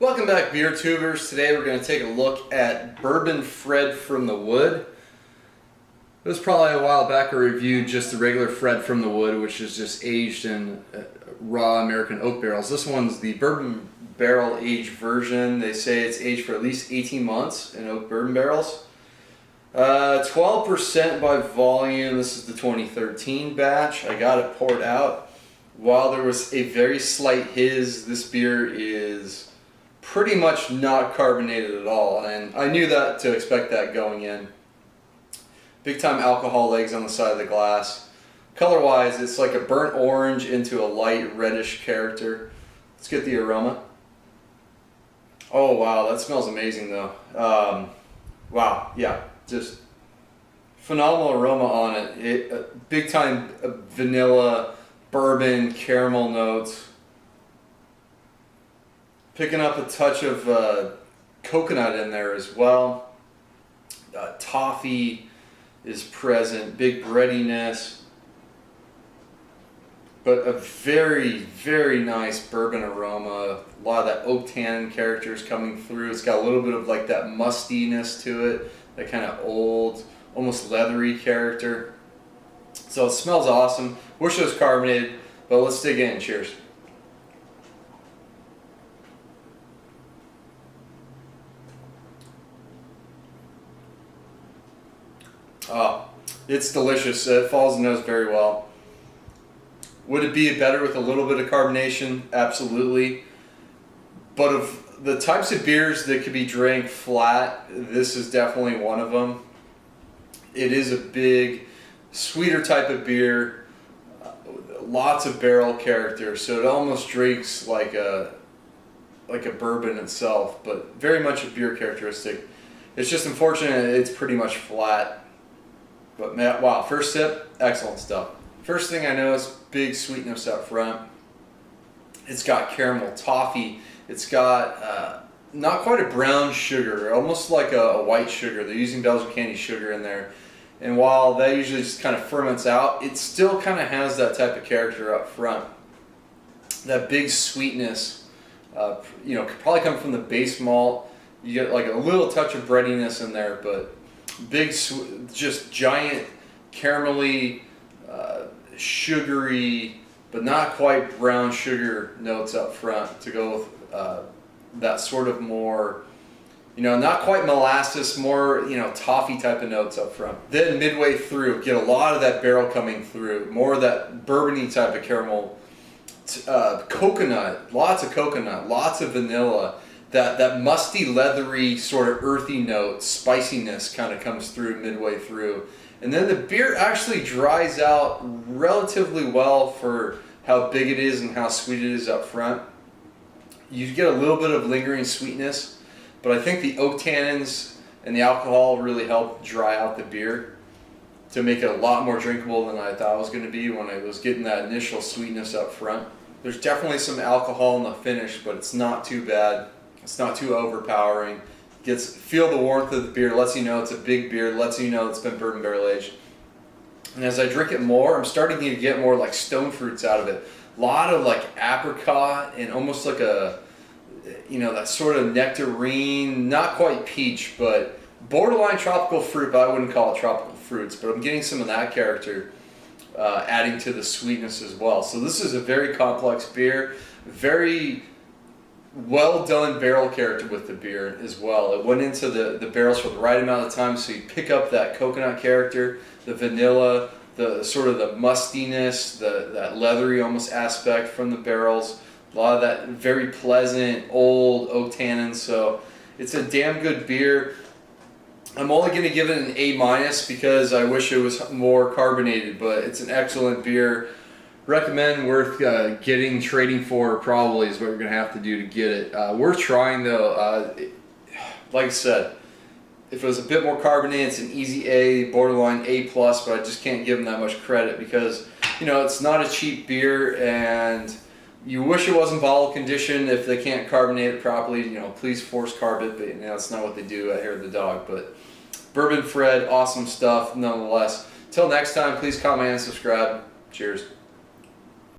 Welcome back, beer tubers. Today we're going to take a look at Bourbon Fred from the Wood. It was probably a while back I reviewed just the regular Fred from the Wood, which is just aged in raw American oak barrels. This one's the bourbon barrel aged version. They say it's aged for at least 18 months in oak bourbon barrels. 12% by volume. This is the 2013 batch. I got it poured out. While there was a very slight hiz, this beer is pretty much not carbonated at all, and I knew that to expect that going in. Big time alcohol legs on the side of the glass. Color wise, it's like a burnt orange into a light reddish character. Let's get the aroma. Oh wow, that smells amazing though. Wow, yeah, just phenomenal aroma on it. Big time vanilla, bourbon, caramel notes. Picking up a touch of coconut in there as well. Toffee is present, big breadiness, but a very, very nice bourbon aroma. A lot of that oak tannin character is coming through. It's got a little bit of like that mustiness to it, that kind of old, almost leathery character. So it smells awesome. Wish it was carbonated, but let's dig in. Cheers. Oh, it's delicious. It follows the nose very well. Would it be better with a little bit of carbonation? Absolutely. But of the types of beers that could be drank flat, this is definitely one of them. It is a big, sweeter type of beer. Lots of barrel character, so it almost drinks like a bourbon itself, but very much a beer characteristic. It's just unfortunate it's pretty much flat. But man, wow, first sip, excellent stuff. First thing I noticed, big sweetness up front. It's got caramel toffee. It's got not quite a brown sugar, almost like a white sugar. They're using Belgian candy sugar in there. And while that usually just kind of ferments out, it still kind of has that type of character up front. That big sweetness, could probably come from the base malt. You get like a little touch of breadiness in there, but big, just giant, caramelly, sugary, but not quite brown sugar notes up front to go with that sort of more, not quite molasses, more, toffee type of notes up front. Then midway through, get a lot of that barrel coming through, more of that bourbony type of caramel, coconut, lots of vanilla. That musty, leathery, sort of earthy note, spiciness kind of comes through midway through. And then the beer actually dries out relatively well for how big it is and how sweet it is up front. You get a little bit of lingering sweetness, but I think the oak tannins and the alcohol really help dry out the beer to make it a lot more drinkable than I thought it was going to be when I was getting that initial sweetness up front. There's definitely some alcohol in the finish, but it's not too bad. It's not too overpowering. Feel the warmth of the beer, lets you know it's a big beer, lets you know it's been bourbon barrel aged. And as I drink it more, I'm starting to get more like stone fruits out of it. A lot of like apricot and almost like that sort of nectarine, not quite peach, but borderline tropical fruit, but I wouldn't call it tropical fruits. But I'm getting some of that character adding to the sweetness as well. So this is a very complex beer, very well done barrel character with the beer as well. It went into the barrels for the right amount of time, so you pick up that coconut character, the vanilla, the sort of the mustiness, that leathery almost aspect from the barrels. A lot of that very pleasant old oak tannin. So it's a damn good beer. I'm only going to give it an A- because I wish it was more carbonated, but it's an excellent beer. Recommend, worth trading for probably is what you're going to have to do to get it. Worth trying though. Like I said, if it was a bit more carbonated, it's an easy A, borderline A+, but I just can't give them that much credit because, it's not a cheap beer and you wish it was in bottle condition. If they can't carbonate it properly, please force carb it, but that's not what they do at Hair of the Dog. But Bourbon Fred, awesome stuff nonetheless. Till next time, please comment and subscribe. Cheers.